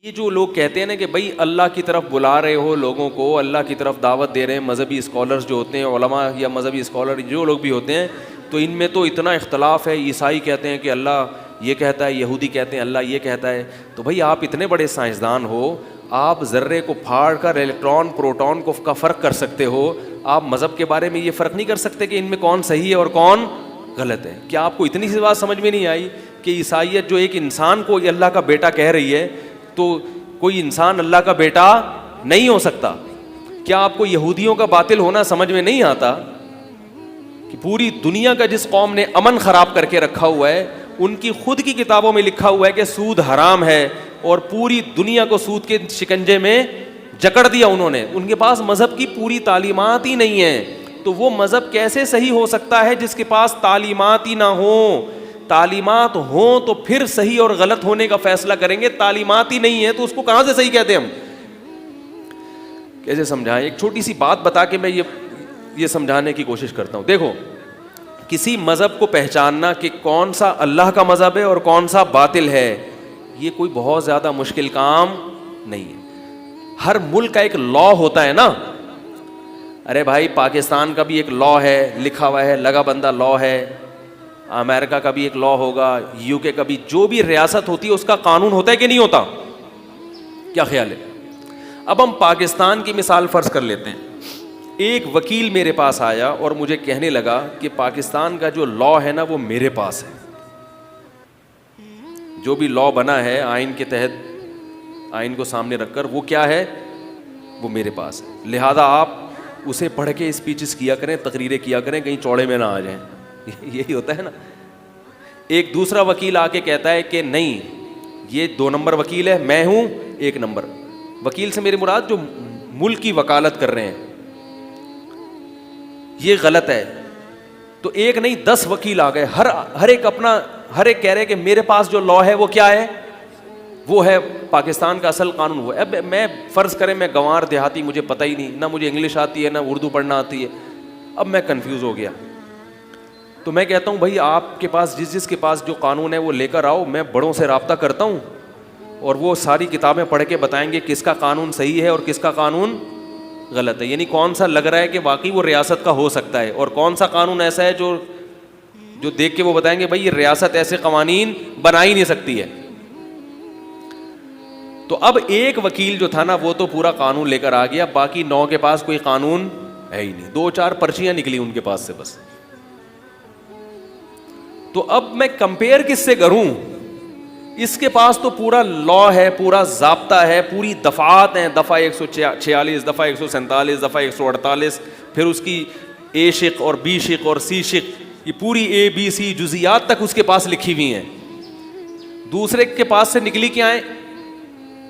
یہ جو لوگ کہتے ہیں نا کہ بھائی اللہ کی طرف بلا رہے ہو لوگوں کو، اللہ کی طرف دعوت دے رہے ہیں، مذہبی اسکالرز جو ہوتے ہیں، علماء یا مذہبی اسکالر جو لوگ بھی ہوتے ہیں، تو ان میں تو اتنا اختلاف ہے، عیسائی کہتے ہیں کہ اللہ یہ کہتا ہے، یہودی کہتے ہیں اللہ یہ کہتا ہے. تو بھائی آپ اتنے بڑے سائنسدان ہو، آپ ذرے کو پھاڑ کر الیکٹران پروٹون کو کا فرق کر سکتے ہو، آپ مذہب کے بارے میں یہ فرق نہیں کر سکتے کہ ان میں کون صحیح ہے اور کون غلط ہے؟ کیا آپ کو اتنی سی بات سمجھ میں نہیں آئی کہ عیسائیت جو ایک انسان کو اللہ کا بیٹا کہہ رہی ہے، تو کوئی انسان اللہ کا بیٹا نہیں ہو سکتا؟ کیا آپ کو یہودیوں کا باطل ہونا سمجھ میں نہیں آتا کہ پوری دنیا کا جس قوم نے امن خراب کر کے رکھا ہوا ہے، ان کی خود کی کتابوں میں لکھا ہوا ہے کہ سود حرام ہے، اور پوری دنیا کو سود کے شکنجے میں جکڑ دیا انہوں نے. ان کے پاس مذہب کی پوری تعلیمات ہی نہیں ہیں. تو وہ مذہب کیسے صحیح ہو سکتا ہے جس کے پاس تعلیمات ہی نہ ہوں؟ تعلیمات ہوں تو پھر صحیح اور غلط ہونے کا فیصلہ کریں گے. تعلیمات ہی نہیں ہے تو اس کو کہاں سے صحیح کہتے ہیں ہم؟ کیسے سمجھائیں؟ ایک چھوٹی سی بات بتا کے میں یہ سمجھانے کی کوشش کرتا ہوں. دیکھو، کسی مذہب کو پہچاننا کہ کون سا اللہ کا مذہب ہے اور کون سا باطل ہے، یہ کوئی بہت زیادہ مشکل کام نہیں ہے. ہر ملک کا ایک لا ہوتا ہے نا. ارے بھائی، پاکستان کا بھی ایک لا ہے، لکھا ہوا ہے، لگا بندہ لا ہے. امریکہ کا بھی ایک لا ہوگا، یو کے کا بھی. جو بھی ریاست ہوتی ہے اس کا قانون ہوتا ہے کہ نہیں ہوتا؟ کیا خیال ہے؟ اب ہم پاکستان کی مثال فرض کر لیتے ہیں. ایک وکیل میرے پاس آیا اور مجھے کہنے لگا کہ پاکستان کا جو لا ہے نا وہ میرے پاس ہے. جو بھی لا بنا ہے آئین کے تحت، آئین کو سامنے رکھ کر، وہ کیا ہے؟ وہ میرے پاس ہے. لہذا آپ اسے پڑھ کے اسپیچز کیا کریں، تقریریں کیا کریں، کہیں چوڑے میں نہ آ جائیں. یہی ہوتا ہے نا. ایک دوسرا وکیل آ کے کہتا ہے کہ نہیں، یہ 2 نمبر وکیل ہے، میں ہوں 1 نمبر. وکیل سے میری مراد جو ملک کی وکالت کر رہے ہیں، یہ غلط ہے. تو ایک نہیں 10 وکیل آ گئے، ہر ایک کہہ رہے کہ میرے پاس جو لا ہے وہ کیا ہے؟ وہ ہے پاکستان کا اصل قانون. وہ اب میں فرض کریں میں گنوار دیہاتی، مجھے پتہ ہی نہیں، نہ مجھے انگلش آتی ہے نہ اردو پڑھنا آتی ہے. اب میں کنفیوز ہو گیا. تو میں کہتا ہوں بھائی آپ کے پاس جس کے پاس جو قانون ہے وہ لے کر آؤ. میں بڑوں سے رابطہ کرتا ہوں اور وہ ساری کتابیں پڑھ کے بتائیں گے کس کا قانون صحیح ہے اور کس کا قانون غلط ہے. یعنی کون سا لگ رہا ہے کہ واقعی وہ ریاست کا ہو سکتا ہے، اور کون سا قانون ایسا ہے جو دیکھ کے وہ بتائیں گے بھائی یہ ریاست ایسے قوانین بنا ہی نہیں سکتی ہے. تو اب ایک وکیل جو تھا نا وہ تو پورا قانون لے کر آ گیا، باقی 9 کے پاس کوئی قانون ہے ہی نہیں. 2-4 پرچیاں نکلی ان کے پاس سے بس. تو اب میں کمپیئر کس سے کروں؟ اس کے پاس تو پورا لا ہے، پورا ضابطہ ہے، پوری دفعات ہیں، دفعہ 146، دفعہ 147، دفعہ 148، پھر اس کی اے شق اور بی شق اور سی شق، یہ پوری اے بی سی جزیات تک اس کے پاس لکھی ہوئی ہیں. دوسرے کے پاس سے نکلی کیا ہے؟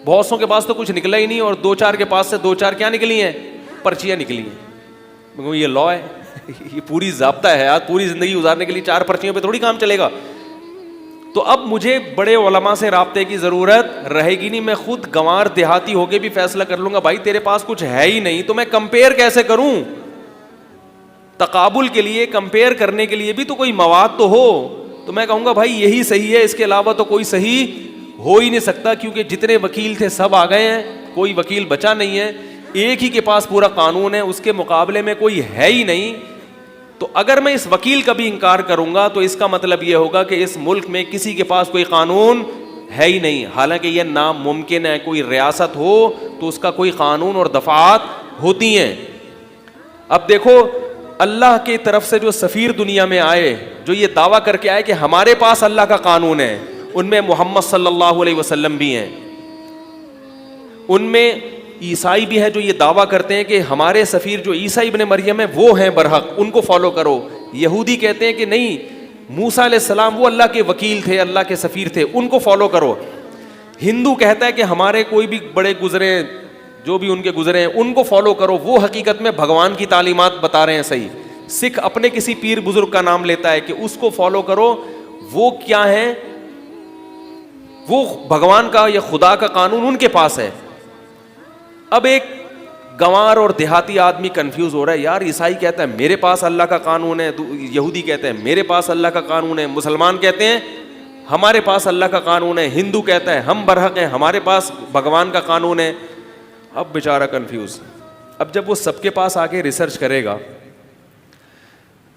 بہت سو کے پاس تو کچھ نکلا ہی نہیں، اور 2-4 کے پاس سے 2-4 کیا نکلی ہیں؟ پرچیاں نکلی ہیں. یہ لا ہے، یہ پوری ضابطہ ہے. آج پوری زندگی گزارنے کے لیے 4 پرچیوں پہ تھوڑی کام چلے گا. تو اب مجھے بڑے علماء سے رابطے کی ضرورت رہے گی نہیں. میں خود گنوار دیہاتی ہو کے بھی فیصلہ کر لوں گا بھائی تیرے پاس کچھ ہے ہی نہیں، تو میں کمپیئر کیسے کروں؟ تقابل کے لیے، کمپیئر کرنے کے لیے بھی تو کوئی مواد تو ہو. تو میں کہوں گا بھائی یہی صحیح ہے، اس کے علاوہ تو کوئی صحیح ہو ہی نہیں سکتا، کیونکہ جتنے وکیل تھے سب آ گئے ہیں، کوئی وکیل بچا نہیں ہے. ایک ہی کے پاس پورا قانون ہے، اس کے مقابلے میں کوئی ہے ہی نہیں. تو اگر میں اس وکیل کا بھی انکار کروں گا تو اس کا مطلب یہ ہوگا کہ اس ملک میں کسی کے پاس کوئی قانون ہے ہی نہیں. حالانکہ یہ ناممکن ہے. کوئی ریاست ہو تو اس کا کوئی قانون اور دفعات ہوتی ہیں. اب دیکھو، اللہ کی طرف سے جو سفیر دنیا میں آئے، جو یہ دعویٰ کر کے آئے کہ ہمارے پاس اللہ کا قانون ہے، ان میں محمد صلی اللہ علیہ وسلم بھی ہیں. ان میں عیسائی بھی ہے جو یہ دعویٰ کرتے ہیں کہ ہمارے سفیر جو عیسیٰ ابن مریم ہے وہ ہیں برحق، ان کو فالو کرو. یہودی کہتے ہیں کہ نہیں، موسیٰ علیہ السلام وہ اللہ کے وکیل تھے، اللہ کے سفیر تھے، ان کو فالو کرو. ہندو کہتا ہے کہ ہمارے کوئی بھی بڑے گزرے، جو بھی ان کے گزرے ہیں ان کو فالو کرو، وہ حقیقت میں بھگوان کی تعلیمات بتا رہے ہیں صحیح. سکھ اپنے کسی پیر بزرگ کا نام لیتا ہے کہ اس کو فالو کرو، وہ کیا ہے؟ وہ بھگوان کا یا خدا کا قانون ان کے پاس ہے. اب ایک گنوار اور دیہاتی آدمی کنفیوز ہو رہا ہے، یار عیسائی کہتا ہے میرے پاس اللہ کا قانون ہے، یہودی کہتے ہیں میرے پاس اللہ کا قانون ہے، مسلمان کہتے ہیں ہمارے پاس اللہ کا قانون ہے, ہندو کہتا ہے ہم برحق ہیں, ہمارے پاس بھگوان کا قانون ہے. اب بیچارہ کنفیوز. اب جب وہ سب کے پاس آ کے ریسرچ کرے گا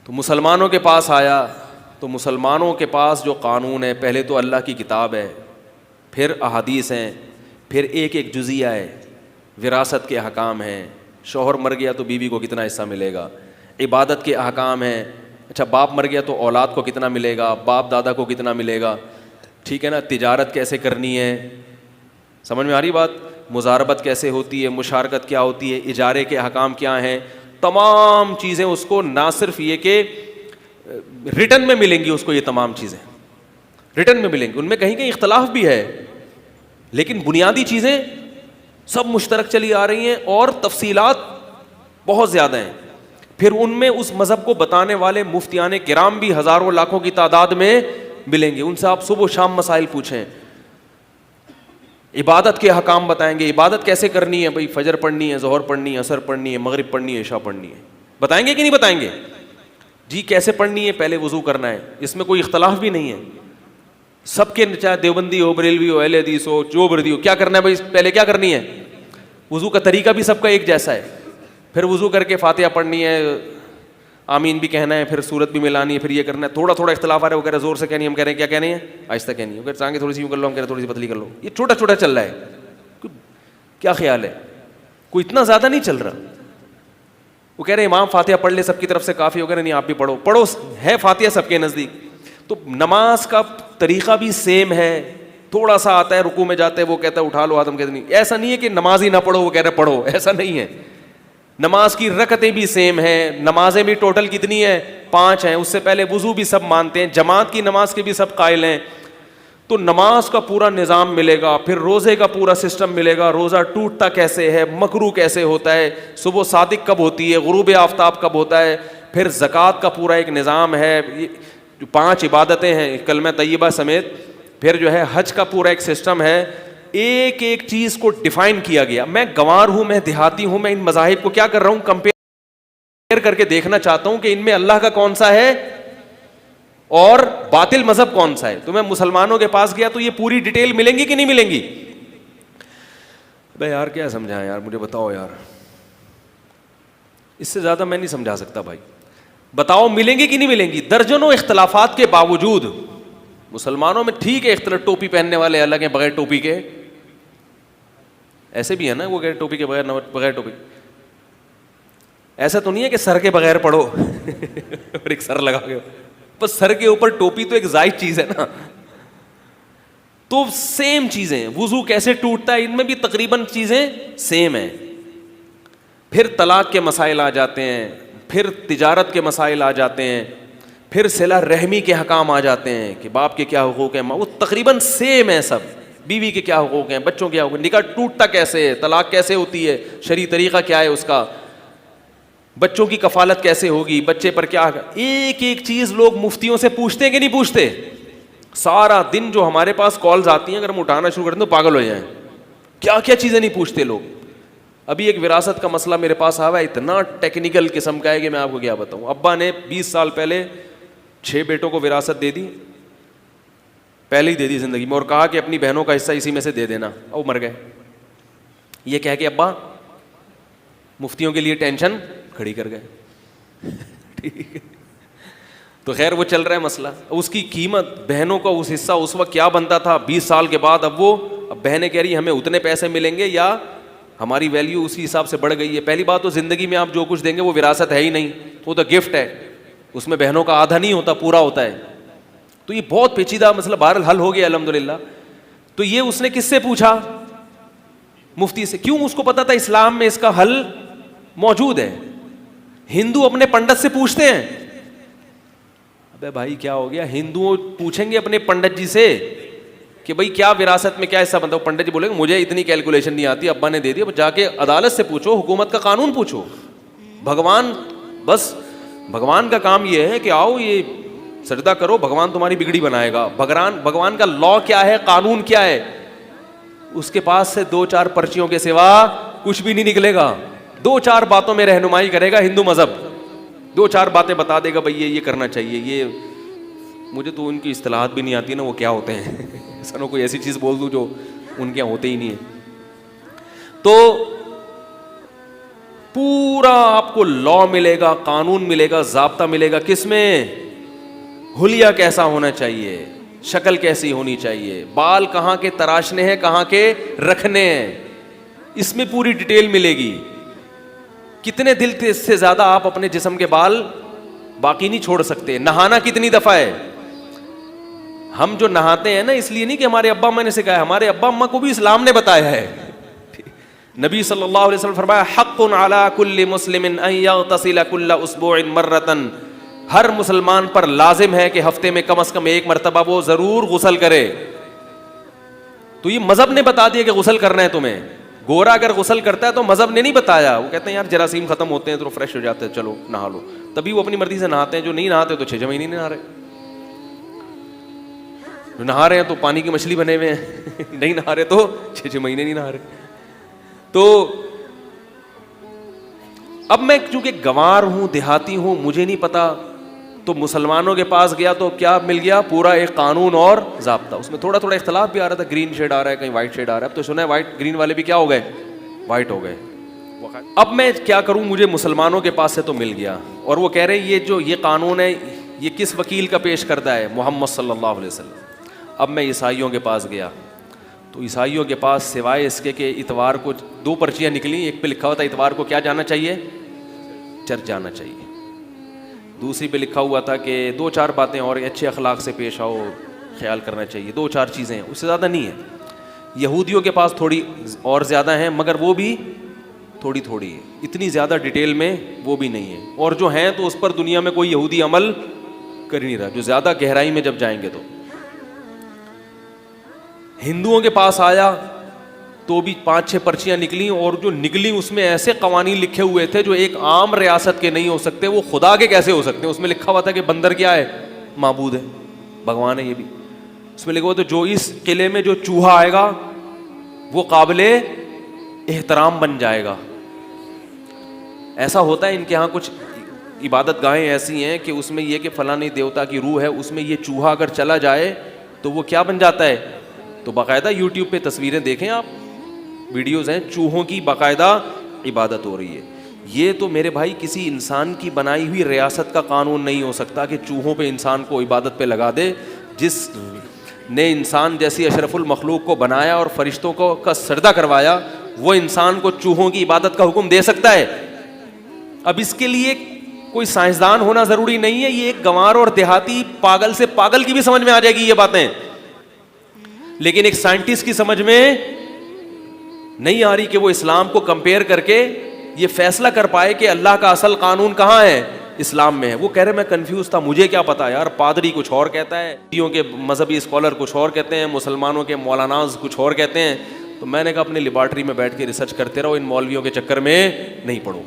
تو مسلمانوں کے پاس آیا تو مسلمانوں کے پاس جو قانون ہے, پہلے تو اللہ کی کتاب ہے, پھر احادیث ہیں, پھر ایک ایک جزیہ ہے, وراثت کے احکام ہیں, شوہر مر گیا تو بیوی کو کتنا حصہ ملے گا, عبادت کے احکام ہیں, اچھا باپ مر گیا تو اولاد کو کتنا ملے گا, باپ دادا کو کتنا ملے گا, ٹھیک ہے نا, تجارت کیسے کرنی ہے, سمجھ میں آ رہی بات, مزاربت کیسے ہوتی ہے, مشارکت کیا ہوتی ہے, اجارے کے احکام کیا ہیں, تمام چیزیں اس کو نہ صرف یہ کہ ریٹن میں ملیں گی, اس کو یہ تمام چیزیں ریٹن میں ملیں گی, ان میں کہیں کہیں اختلاف بھی ہے لیکن بنیادی چیزیں سب مشترک چلی آ رہی ہیں اور تفصیلات بہت زیادہ ہیں. پھر ان میں اس مذہب کو بتانے والے مفتیان کرام بھی ہزاروں لاکھوں کی تعداد میں ملیں گے, ان سے آپ صبح و شام مسائل پوچھیں, عبادت کے حکام بتائیں گے, عبادت کیسے کرنی ہے, بھائی فجر پڑھنی ہے, ظہر پڑھنی ہے, عصر پڑھنی ہے, مغرب پڑھنی ہے, عشاء پڑھنی ہے, بتائیں گے کہ نہیں بتائیں گے, جی کیسے پڑھنی ہے, پہلے وضو کرنا ہے, اس میں کوئی اختلاف بھی نہیں ہے, سب کے چاہے دیوبندی ہو, بریلوی ہو, اہل حدیث ہو, جو بردی ہو, کیا کرنا ہے بھائی, پہلے کیا کرنی ہے, وضو کا طریقہ بھی سب کا ایک جیسا ہے, پھر وضو کر کے فاتحہ پڑھنی ہے, آمین بھی کہنا ہے, پھر سورت بھی ملانی ہے, پھر یہ کرنا ہے, تھوڑا تھوڑا اختلاف آ رہا ہے, وہ کہہ رہے زور سے کہنی ہے, ہم کہہ رہے ہیں کیا کہنی ہے, آہستہ کہنی ہے, وہ کہہ رہے تھوڑی سی یوں کر لو, ہم کہہ رہے تھوڑی سی پتلی کر لو, یہ چھوٹا چھوٹا چل رہا ہے, کیا خیال ہے, کوئی اتنا زیادہ نہیں چل رہا. وہ کہہ رہے امام فاتحہ پڑھ لے سب کی طرف سے کافی ہو گیا, نہیں آپ بھی پڑھو, پڑھو ہے فاتحہ سب کے نزدیک. تو نماز کا طریقہ بھی سیم ہے, تھوڑا سا آتا ہے, رکوع میں جاتے ہیں وہ کہتا ہے اٹھا لو ہاتھ, ہم کہتے نہیں, ایسا نہیں ہے کہ نماز ہی نہ پڑھو, وہ کہہ رہے پڑھو, ایسا نہیں ہے. نماز کی رکعتیں بھی سیم ہیں, نمازیں بھی ٹوٹل کتنی ہیں, 5 ہیں, اس سے پہلے وضو بھی سب مانتے ہیں, جماعت کی نماز کے بھی سب قائل ہیں. تو نماز کا پورا نظام ملے گا, پھر روزے کا پورا سسٹم ملے گا, روزہ ٹوٹتا کیسے ہے, مکروہ کیسے ہوتا ہے, صبح صادق کب ہوتی ہے, غروب آفتاب کب ہوتا ہے, پھر زکوٰۃ کا پورا ایک نظام ہے, جو 5 عبادتیں ہیں کلمہ طیبہ سمیت, پھر جو ہے حج کا پورا ایک سسٹم ہے, ایک ایک چیز کو ڈیفائن کیا گیا. میں گنوار ہوں, میں دیہاتی ہوں, میں ان مذاہب کو کیا کر رہا ہوں, کمپیئر کر کے دیکھنا چاہتا ہوں کہ ان میں اللہ کا کون سا ہے اور باطل مذہب کون سا ہے. تو میں مسلمانوں کے پاس گیا تو یہ پوری ڈیٹیل ملیں گی کہ نہیں ملیں گی. بھائی یار کیا سمجھا یار, مجھے بتاؤ یار, اس سے زیادہ میں نہیں سمجھا سکتا بھائی, بتاؤ ملیں گی کہ نہیں ملیں گی. درجنوں اختلافات کے باوجود مسلمانوں میں ٹھیک ہے اختلاف, ٹوپی پہننے والے الگ ہیں بغیر ٹوپی کے, ایسے بھی ہے نا, وہ کہ ٹوپی کے بغیر ٹوپی, ایسا تو نہیں ہے کہ سر کے بغیر پڑھو اور ایک سر لگا کے, بس سر کے اوپر ٹوپی تو ایک زائد چیز ہے نا. تو سیم چیزیں, وضو کیسے ٹوٹتا ہے, ان میں بھی تقریباً چیزیں سیم ہیں. پھر طلاق کے مسائل آ جاتے ہیں, پھر تجارت کے مسائل آ جاتے ہیں, پھر صلہ رحمی کے حکام آ جاتے ہیں کہ باپ کے کیا حقوق ہیں, وہ تقریباً سیم ہے سب, بیوی کے کیا حقوق ہیں, بچوں کے کیا حقوق, نکاح ٹوٹتا کیسے ہے, طلاق کیسے ہوتی ہے, شرعی طریقہ کیا ہے اس کا, بچوں کی کفالت کیسے ہوگی, بچے پر کیا, ایک ایک چیز لوگ مفتیوں سے پوچھتے ہیں کہ نہیں پوچھتے. سارا دن جو ہمارے پاس کالز آتی ہیں, اگر ہم اٹھانا شروع کر دیں تو پاگل ہو جائیں, کیا کیا چیزیں نہیں پوچھتے لوگ. ابھی ایک وراثت کا مسئلہ میرے پاس آیا ہے, اتنا ٹیکنیکل قسم کا ہے کہ میں آپ کو کیا بتاؤں. ابا نے 20 سال پہلے 6 بیٹوں کو وراثت دے دی, پہلے ہی دے دی زندگی میں, اور کہا کہ اپنی بہنوں کا حصہ اسی میں سے دے دینا, اور مر گئے. یہ کہہ کے ابا مفتیوں کے لیے ٹینشن کھڑی کر گئے. ٹھیک ہے, تو خیر وہ چل رہا ہے مسئلہ. اس کی قیمت بہنوں کا اس حصہ اس وقت کیا بنتا تھا, 20 سال کے بعد اب بہنیں کہہ رہی ہمیں اتنے پیسے ملیں گے یا ہماری ویلیو اسی حساب سے بڑھ گئی ہے. پہلی بات تو زندگی میں آپ جو کچھ دیں گے وہ وراثت ہے ہی نہیں, وہ تو گفٹ ہے, اس میں بہنوں کا آدھا نہیں ہوتا, پورا ہوتا ہے. تو یہ بہت پیچیدہ مسئلہ بہرحال حل ہو گیا الحمدللہ. تو یہ اس نے کس سے پوچھا, مفتی سے. کیوں, اس کو پتا تھا اسلام میں اس کا حل موجود ہے. ہندو اپنے پنڈت سے پوچھتے ہیں, ابے بھائی کیا ہو گیا, ہندو پوچھیں گے اپنے پنڈت جی سے کہ بھائی کیا وراثت میں کیا حصہ بنتا ہے, پنڈت جی بولیں گے مجھے اتنی کیلکولیشن نہیں آتی, ابا نے دے دیا. جا کے عدالت سے پوچھو, حکومت کا قانون پوچھو. بھگوان, بس بھگوان کا کام یہ ہے کہ آؤ یہ سجدہ کرو, بھگوان تمہاری بگڑی بنائے گا. بھگوان کا لا کیا ہے, قانون کیا ہے, اس کے پاس سے 2-4 پرچیوں کے سوا کچھ بھی نہیں نکلے گا. 2-4 باتوں میں رہنمائی کرے گا ہندو مذہب, 2-4 باتیں بتا دے گا, بھائی یہ کرنا چاہیے, یہ مجھے تو ان کی اصطلاحات بھی نہیں آتی نا وہ کیا ہوتے ہیں ایسا نہ کوئی ایسی چیز بول دوں جو ان کے یہاں ہوتے ہی نہیں ہے. تو پورا آپ کو لا ملے گا, قانون ملے گا, ضابطہ ملے گا. کس میں؟ حلیہ کیسا ہونا چاہیے, شکل کیسی ہونی چاہیے, بال کہاں کے تراشنے ہیں, کہاں کے رکھنے ہیں, اس میں پوری ڈیٹیل ملے گی. کتنے دل سے زیادہ آپ اپنے جسم کے بال باقی نہیں چھوڑ سکتے. نہانا کتنی دفعہ ہے؟ ہم جو نہاتے ہیں نا, اس لیے نہیں کہ ہمارے ابا اماں نے سکھایا, ہمارے ابا اماں کو بھی اسلام نے بتایا ہے. نبی صلی اللہ علیہ وسلم فرمایا حق علی کل مسلم ان یغتسل کل اسبوع مرۃ, ہر مسلمان پر لازم ہے کہ ہفتے میں کم از کم ایک مرتبہ وہ ضرور غسل کرے. تو یہ مذہب نے بتا دیا کہ غسل کرنا ہے تمہیں. گورا اگر غسل کرتا ہے تو مذہب نے نہیں بتایا. وہ کہتے ہیں یار جراثیم ختم ہوتے ہیں تو فریش ہو جاتے ہیں, چلو نہا لو, تبھی وہ اپنی مرضی سے نہاتے ہیں. جو نہیں نہاتے تو 6 مہینے نہیں نہا رہے, جو نہا رہے ہیں تو پانی کی مچھلی بنے ہوئے ہیں, نہیں نہا رہے تو 6 مہینے نہیں نہا رہے. تو اب میں چونکہ گنوار ہوں, دیہاتی ہوں, مجھے نہیں پتا, تو مسلمانوں کے پاس گیا تو کیا مل گیا؟ پورا ایک قانون اور ضابطہ. اس میں تھوڑا تھوڑا اختلاف بھی آ رہا تھا, گرین شیڈ آ رہا ہے, کہیں وائٹ شیڈ آ رہا ہے. اب تو سنا ہے وائٹ گرین والے بھی کیا ہو گئے, وائٹ ہو گئے. اب میں کیا کروں, مجھے مسلمانوں کے پاس سے تو مل گیا, اور وہ کہہ رہے ہیں یہ قانون ہے یہ کس وکیل کا پیش کردہ ہے؟ محمد صلی اللہ علیہ وسلم. اب میں عیسائیوں کے پاس گیا, تو عیسائیوں کے پاس سوائے اس کے کہ اتوار کو 2 پرچیاں نکلیں, ایک پہ لکھا ہوا تھا اتوار کو کیا جانا چاہیے, چرچ جانا چاہیے. دوسری پہ لکھا ہوا تھا کہ 2-4 باتیں اور, اچھے اخلاق سے پیش آؤ, خیال کرنا چاہیے, 2-4 چیزیں, اس سے زیادہ نہیں ہے. یہودیوں کے پاس تھوڑی اور زیادہ ہیں, مگر وہ بھی تھوڑی تھوڑی ہے, اتنی زیادہ ڈیٹیل میں وہ بھی نہیں ہے. اور جو ہیں تو اس پر دنیا میں کوئی یہودی عمل کر نہیں رہا, جو زیادہ گہرائی میں جب جائیں گے. تو ہندوؤں کے پاس آیا تو بھی 5-6 پرچیاں نکلیں, اور جو نکلی اس میں ایسے قوانین لکھے ہوئے تھے جو ایک عام ریاست کے نہیں ہو سکتے, وہ خدا کے کیسے ہو سکتے ہیں. اس میں لکھا ہوا تھا کہ بندر کیا ہے, معبود ہے, بھگوان ہے. یہ بھی اس میں لکھا ہوا تھا جو اس قلعے میں جو چوہا آئے گا وہ قابل احترام بن جائے گا. ایسا ہوتا ہے ان کے یہاں کچھ عبادت گاہیں ایسی ہیں کہ اس میں یہ کہ فلاں دیوتا کی روح ہے, اس میں یہ چوہا اگر چلا جائے تو وہ کیا بن جاتا ہے. تو باقاعدہ یوٹیوب پہ تصویریں دیکھیں آپ, ویڈیوز ہیں, چوہوں کی باقاعدہ عبادت ہو رہی ہے. یہ تو میرے بھائی کسی انسان کی بنائی ہوئی ریاست کا قانون نہیں ہو سکتا کہ چوہوں پہ انسان کو عبادت پہ لگا دے. جس نے انسان جیسی اشرف المخلوق کو بنایا اور فرشتوں کو کا سجدہ کروایا, وہ انسان کو چوہوں کی عبادت کا حکم دے سکتا ہے؟ اب اس کے لیے کوئی سائنسدان ہونا ضروری نہیں ہے, یہ ایک گنوار اور دیہاتی پاگل سے پاگل کی بھی سمجھ میں آ جائے گی یہ باتیں, لیکن ایک سائنٹسٹ کی سمجھ میں نہیں آ رہی کہ وہ اسلام کو کمپیئر کر کے یہ فیصلہ کر پائے کہ اللہ کا اصل قانون کہاں ہے, اسلام میں ہے. وہ کہہ رہے میں کنفیوز تھا, مجھے کیا پتا یار, پادری کچھ اور کہتا ہے, کے مذہبی اسکالر کچھ اور کہتے ہیں, مسلمانوں کے مولاناز کچھ اور کہتے ہیں. تو میں نے کہا اپنی لیبارٹری میں بیٹھ کے ریسرچ کرتے رہو, ان مولویوں کے چکر میں نہیں پڑو.